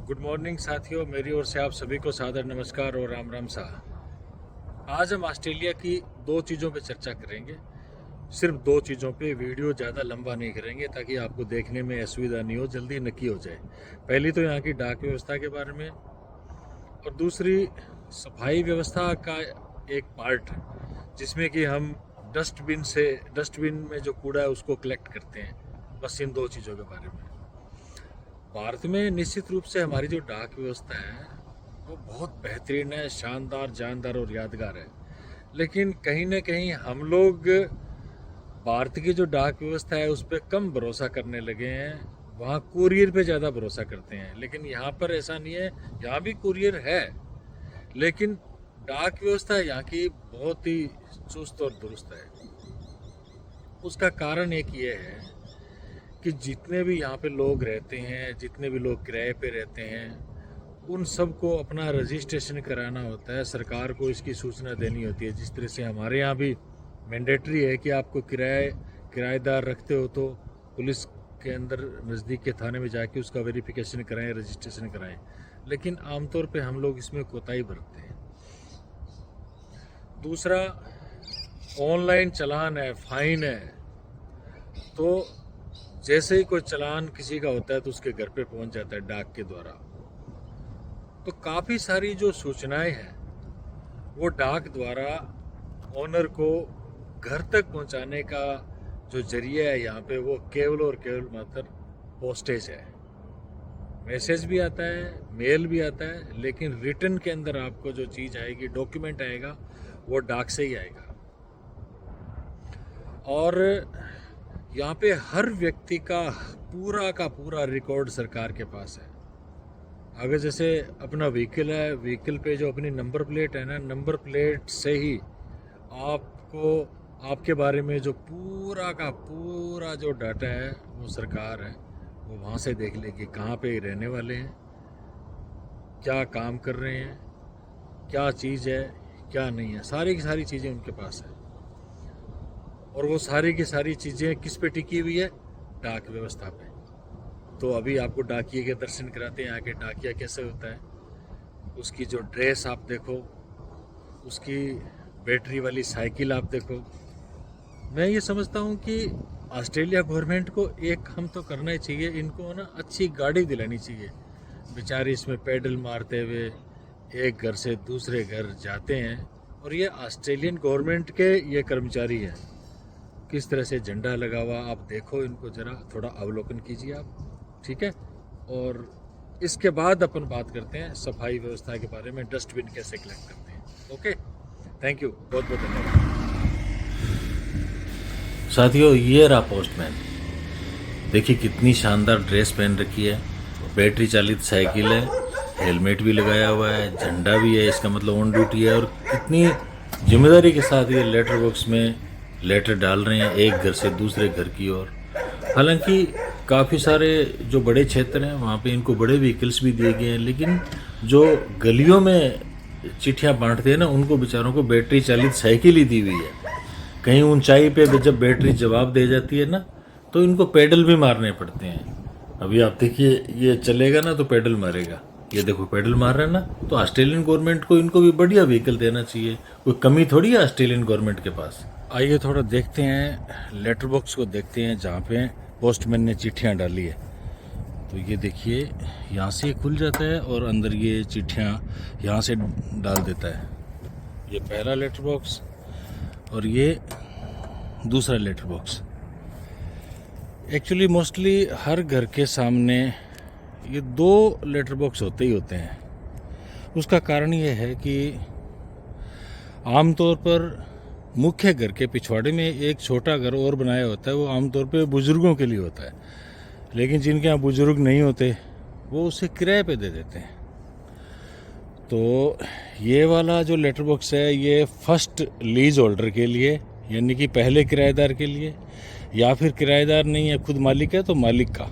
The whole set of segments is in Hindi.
गुड मॉर्निंग साथियों, मेरी ओर से आप सभी को सादर नमस्कार और राम राम सा। आज हम ऑस्ट्रेलिया की दो चीज़ों पे चर्चा करेंगे। सिर्फ दो चीज़ों पे, वीडियो ज़्यादा लंबा नहीं करेंगे ताकि आपको देखने में असुविधा नहीं हो, जल्दी नकी हो जाए। पहली तो यहाँ की डाक व्यवस्था के बारे में, और दूसरी सफाई व्यवस्था का एक पार्ट जिसमें कि हम डस्टबिन में जो कूड़ा है उसको कलेक्ट करते हैं। बस इन दो चीज़ों के बारे में। भारत में निश्चित रूप से हमारी जो डाक व्यवस्था है वो बहुत बेहतरीन है, शानदार, जानदार और यादगार है। लेकिन कहीं ना कहीं हम लोग भारत की जो डाक व्यवस्था है उस पर कम भरोसा करने लगे हैं। वहाँ कुरियर पे ज़्यादा भरोसा करते हैं, लेकिन यहाँ पर ऐसा नहीं है। यहाँ भी कुरियर है, लेकिन डाक व्यवस्था यहाँ की बहुत ही चुस्त और दुरुस्त है। उसका कारण एक ये है कि जितने भी यहाँ पे लोग रहते हैं, जितने भी लोग किराए पे रहते हैं, उन सबको अपना रजिस्ट्रेशन कराना होता है। सरकार को इसकी सूचना देनी होती है। जिस तरह से हमारे यहाँ भी मैंडेटरी है कि आपको किराएदार रखते हो तो पुलिस के अंदर नज़दीक के थाने में जाके उसका वेरिफिकेशन कराएं, रजिस्ट्रेशन कराएं। लेकिन आमतौर पे हम लोग इसमें कोताही बरतते हैं। दूसरा, ऑनलाइन चालान है, फाइन है, तो जैसे ही कोई चालान किसी का होता है तो उसके घर पे पहुंच जाता है डाक के द्वारा। तो काफ़ी सारी जो सूचनाएं हैं वो डाक द्वारा ओनर को घर तक पहुंचाने का जो जरिया है यहाँ पे, वो केवल और केवल मात्र पोस्टेज है। मैसेज भी आता है, मेल भी आता है, लेकिन रिटर्न के अंदर आपको जो चीज़ आएगी, डॉक्यूमेंट आएगा, वो डाक से ही आएगा। और यहाँ पे हर व्यक्ति का पूरा रिकॉर्ड सरकार के पास है। अगर जैसे अपना व्हीकल है, व्हीकल पे जो अपनी नंबर प्लेट है ना, नंबर प्लेट से ही आपको आपके बारे में जो पूरा जो डाटा है वो सरकार है, वो वहाँ से देख लेगी कहाँ पे रहने वाले हैं, क्या काम कर रहे हैं, क्या चीज़ है, क्या नहीं है। सारी की सारी चीज़ें उनके पास है। और वो सारी की सारी चीज़ें किस पे टिकी हुई है? डाक व्यवस्था पे। तो अभी आपको डाकिये के दर्शन कराते हैं। आके डाकिया कैसे होता है, उसकी जो ड्रेस आप देखो, उसकी बैटरी वाली साइकिल आप देखो। मैं ये समझता हूँ कि ऑस्ट्रेलिया गवर्नमेंट को एक काम तो करना ही चाहिए, इनको ना अच्छी गाड़ी दिलानी चाहिए। बेचारे इसमें पैडल मारते हुए एक घर से दूसरे घर जाते हैं, और ये ऑस्ट्रेलियन गवर्नमेंट के ये कर्मचारी हैं। किस तरह से झंडा लगा हुआ, आप देखो इनको, जरा थोड़ा अवलोकन कीजिए आप, ठीक है। और इसके बाद अपन बात करते हैं सफाई व्यवस्था के बारे में, डस्टबिन कैसे कलेक्ट करते हैं। ओके, थैंक यू, बहुत बहुत धन्यवाद साथियों। ये रहा पोस्टमैन। देखिए कितनी शानदार ड्रेस पहन रखी है, बैटरी चालित साइकिल है, हेलमेट भी लगाया हुआ है, झंडा भी है, इसका मतलब ऑन ड्यूटी है। और कितनी जिम्मेदारी के साथ ये लेटर बॉक्स में लेटर डाल रहे हैं, एक घर से दूसरे घर की ओर। हालांकि काफ़ी सारे जो बड़े क्षेत्र हैं वहाँ पे इनको बड़े व्हीकल्स भी दिए गए हैं, लेकिन जो गलियों में चिट्ठियाँ बांटते हैं ना, उनको बेचारों को बैटरी चालित साइकिल ही दी हुई है। कहीं ऊंचाई पे जब बैटरी जवाब दे जाती है ना, तो इनको पेडल भी मारने पड़ते हैं। अभी आप देखिए, ये चलेगा ना तो पेडल मारेगा, ये देखो पेडल मार रहा है ना। तो ऑस्ट्रेलियन गवर्नमेंट को इनको भी बढ़िया व्हीकल देना चाहिए। कोई कमी थोड़ी है ऑस्ट्रेलियन गवर्नमेंट के पास। आइए थोड़ा देखते हैं, लेटर बॉक्स को देखते हैं जहाँ पे पोस्टमैन ने चिट्ठियाँ डाली है। तो ये देखिए, यहाँ से खुल जाता है और अंदर ये चिट्ठियाँ यहाँ से डाल देता है। ये पहला लेटर बॉक्स और ये दूसरा लेटर बॉक्स। एक्चुअली मोस्टली हर घर के सामने ये दो लेटर बॉक्स होते ही होते हैं। उसका कारण ये है कि आमतौर पर मुख्य घर के पिछवाड़े में एक छोटा घर और बनाया होता है, वो आमतौर पे बुजुर्गों के लिए होता है। लेकिन जिनके यहाँ बुजुर्ग नहीं होते वो उसे किराए पे दे देते हैं। तो ये वाला जो लेटर बॉक्स है, ये फर्स्ट लीज होल्डर के लिए, यानी कि पहले किराएदार के लिए, या फिर किराएदार नहीं है, खुद मालिक है तो मालिक का।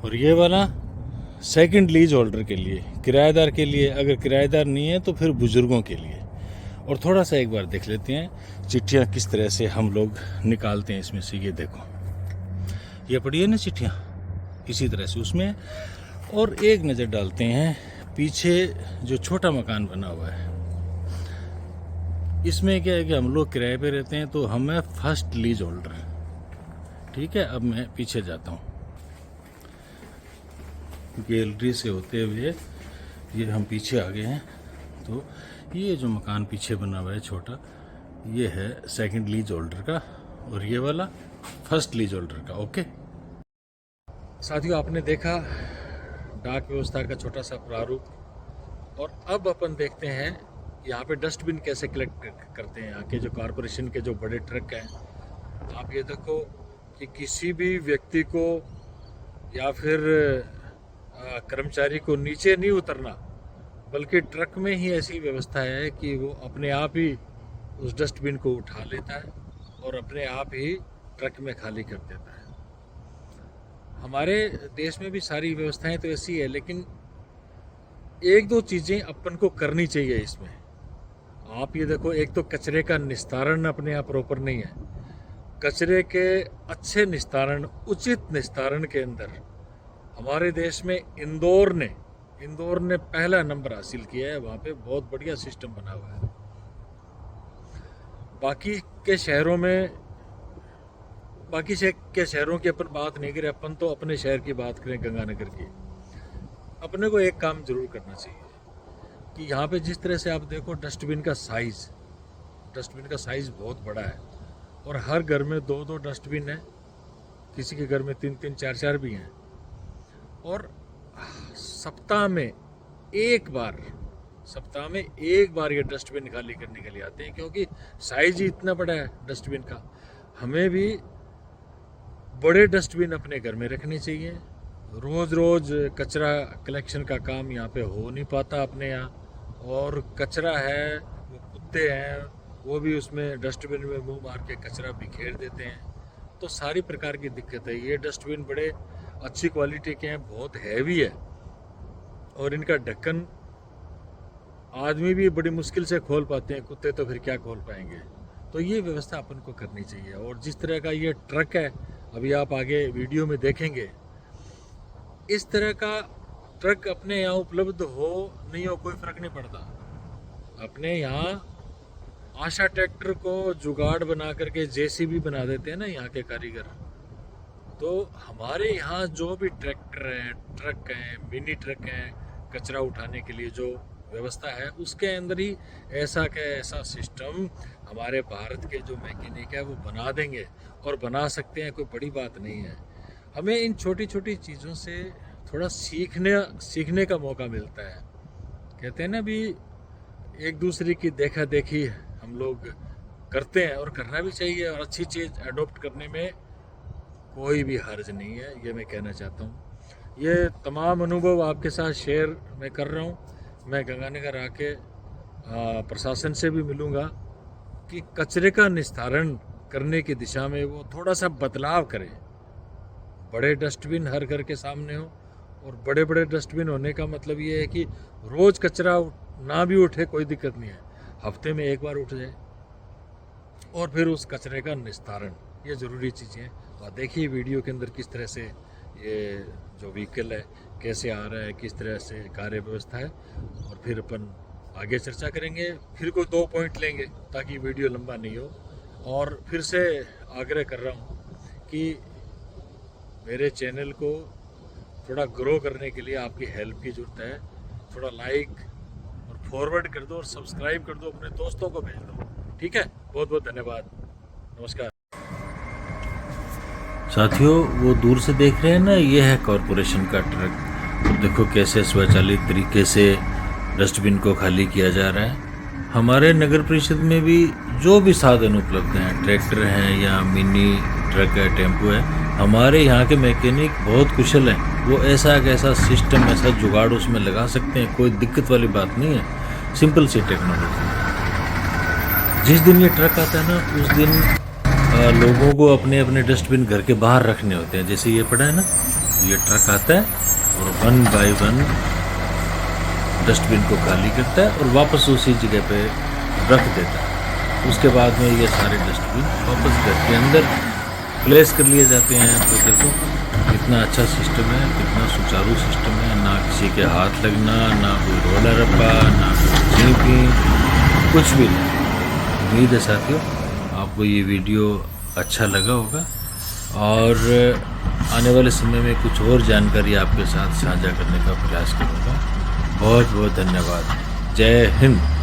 और ये वाला सेकंड लीज होल्डर के लिए, किराएदार के लिए। अगर किराएदार नहीं है तो फिर बुजुर्गों के लिए। और थोड़ा सा एक बार देख लेते हैं चिट्ठियाँ किस तरह से हम लोग निकालते हैं इसमें से। ये देखो, ये पड़ी है ना चिट्ठियाँ, इसी तरह से उसमें और एक नज़र डालते हैं पीछे जो छोटा मकान बना हुआ है। इसमें क्या है कि हम लोग किराए पे रहते हैं, तो हमें फर्स्ट लीज होल्डर। ठीक है, अब मैं पीछे जाता हूँ। गैलरी से होते हुए ये हम पीछे आ गए हैं। तो ये जो मकान पीछे बना हुआ है छोटा, ये है सेकंड लीज होल्डर का, और ये वाला फर्स्ट लीज होल्डर का। ओके साथियों, आपने देखा डाक व्यवस्था का छोटा सा प्रारूप, और अब अपन देखते हैं यहाँ पे डस्टबिन कैसे कलेक्ट करते हैं। यहाँ के जो कॉरपोरेशन के जो बड़े ट्रक हैं, आप ये देखो कि किसी भी व्यक्ति को या फिर कर्मचारी को नीचे नहीं उतरना, बल्कि ट्रक में ही ऐसी व्यवस्था है कि वो अपने आप ही उस डस्टबिन को उठा लेता है और अपने आप ही ट्रक में खाली कर देता है। हमारे देश में भी सारी व्यवस्थाएं तो ऐसी है, लेकिन एक दो चीज़ें अपन को करनी चाहिए इसमें। आप ये देखो, एक तो कचरे का निस्तारण अपने आप प्रॉपर नहीं है। कचरे के अच्छे निस्तारण, उचित निस्तारण के अंदर हमारे देश में इंदौर ने पहला नंबर हासिल किया है। वहाँ पे बहुत बढ़िया सिस्टम बना हुआ है। बाकी के शहरों की अपन बात नहीं करें, अपन तो अपने शहर की बात करें, गंगानगर की। अपने को एक काम जरूर करना चाहिए कि यहाँ पे जिस तरह से आप देखो डस्टबिन का साइज़ बहुत बड़ा है, और हर घर में 2-2 डस्टबिन है, किसी के घर में 3-3, 4-4 भी हैं। और सप्ताह में एक बार ये डस्टबिन खाली करने के लिए आते हैं, क्योंकि साइज ही इतना बड़ा है डस्टबिन का। हमें भी बड़े डस्टबिन अपने घर में रखने चाहिए। रोज़ कचरा कलेक्शन का काम यहाँ पे हो नहीं पाता अपने यहाँ, और कचरा है, वो कुत्ते हैं, वो भी उसमें डस्टबिन में मुंह मार के कचरा बिखेर देते हैं। तो सारी प्रकार की दिक्कत है। ये डस्टबिन बड़े अच्छी क्वालिटी के हैं, बहुत हैवी है, और इनका ढक्कन आदमी भी बड़ी मुश्किल से खोल पाते हैं, कुत्ते तो फिर क्या खोल पाएंगे। तो ये व्यवस्था अपन को करनी चाहिए। और जिस तरह का ये ट्रक है, अभी आप आगे वीडियो में देखेंगे, इस तरह का ट्रक अपने यहाँ उपलब्ध हो नहीं हो कोई फर्क नहीं पड़ता। अपने यहाँ आशा ट्रैक्टर को जुगाड़ बना करके जेसीबी बना देते हैं ना यहाँ के कारीगर। तो हमारे यहाँ जो भी ट्रैक्टर हैं, ट्रक हैं, मिनी ट्रक हैं, कचरा उठाने के लिए जो व्यवस्था है, उसके अंदर ही ऐसा सिस्टम हमारे भारत के जो मैकेनिक है वो बना देंगे, और बना सकते हैं, कोई बड़ी बात नहीं है। हमें इन छोटी छोटी चीज़ों से थोड़ा सीखने का मौका मिलता है। कहते हैं ना भी, एक दूसरे की देखा देखी हम लोग करते हैं, और करना भी चाहिए, और अच्छी चीज़ अडॉप्ट करने में कोई भी हर्ज नहीं है, ये मैं कहना चाहता हूँ। ये तमाम अनुभव आपके साथ शेयर मैं कर रहा हूँ। मैं गंगानगर आके प्रशासन से भी मिलूँगा कि कचरे का निस्तारण करने की दिशा में वो थोड़ा सा बदलाव करें। बड़े डस्टबिन हर घर के सामने हो, और बड़े बड़े डस्टबिन होने का मतलब ये है कि रोज़ कचरा ना भी उठे कोई दिक्कत नहीं है, हफ्ते में एक बार उठ जाए, और फिर उस कचरे का निस्तारण, ये ज़रूरी चीज़ें हैं। तो देखिए वीडियो के अंदर किस तरह से ये जो व्हीकल है कैसे आ रहा है, किस तरह से कार्य व्यवस्था है, और फिर अपन आगे चर्चा करेंगे। फिर कोई 2 पॉइंट लेंगे ताकि वीडियो लंबा नहीं हो। और फिर से आग्रह कर रहा हूँ कि मेरे चैनल को थोड़ा ग्रो करने के लिए आपकी हेल्प की ज़रूरत है। थोड़ा लाइक और फॉरवर्ड कर दो, और सब्सक्राइब कर दो, अपने दोस्तों को भेज दो। ठीक है, बहुत बहुत धन्यवाद, नमस्कार। साथियों, वो दूर से देख रहे हैं ना, ये है कॉरपोरेशन का ट्रक। और देखो कैसे स्वचालित तरीके से डस्टबिन को खाली किया जा रहा है। हमारे नगर परिषद में भी जो भी साधन उपलब्ध हैं, ट्रैक्टर हैं या मिनी ट्रक है, टेम्पो है, हमारे यहाँ के मैकेनिक बहुत कुशल हैं। वो ऐसा सिस्टम, ऐसा जुगाड़ उसमें लगा सकते हैं, कोई दिक्कत वाली बात नहीं है। सिंपल सी टेक्नोलॉजी। जिस दिन ये ट्रक आता है ना, उस दिन लोगों को अपने अपने डस्टबिन घर के बाहर रखने होते हैं। जैसे ये पड़ा है ना, ये ट्रक आता है और 1 बाय 1 डस्टबिन को खाली करता है और वापस उसी जगह पे रख देता है। उसके बाद में ये सारे डस्टबिन वापस घर के अंदर प्लेस कर लिए जाते हैं। तो देखो कितना अच्छा सिस्टम है, कितना सुचारू सिस्टम है। ना किसी के हाथ लगना, ना कोई रोला रप्पा, ना कोई चींपी, कुछ भी नहीं। उम्मीद है साथियों आपको ये वीडियो अच्छा लगा होगा और आने वाले समय में कुछ और जानकारी आपके साथ साझा करने का प्रयास करूँगा। बहुत बहुत धन्यवाद। जय हिंद।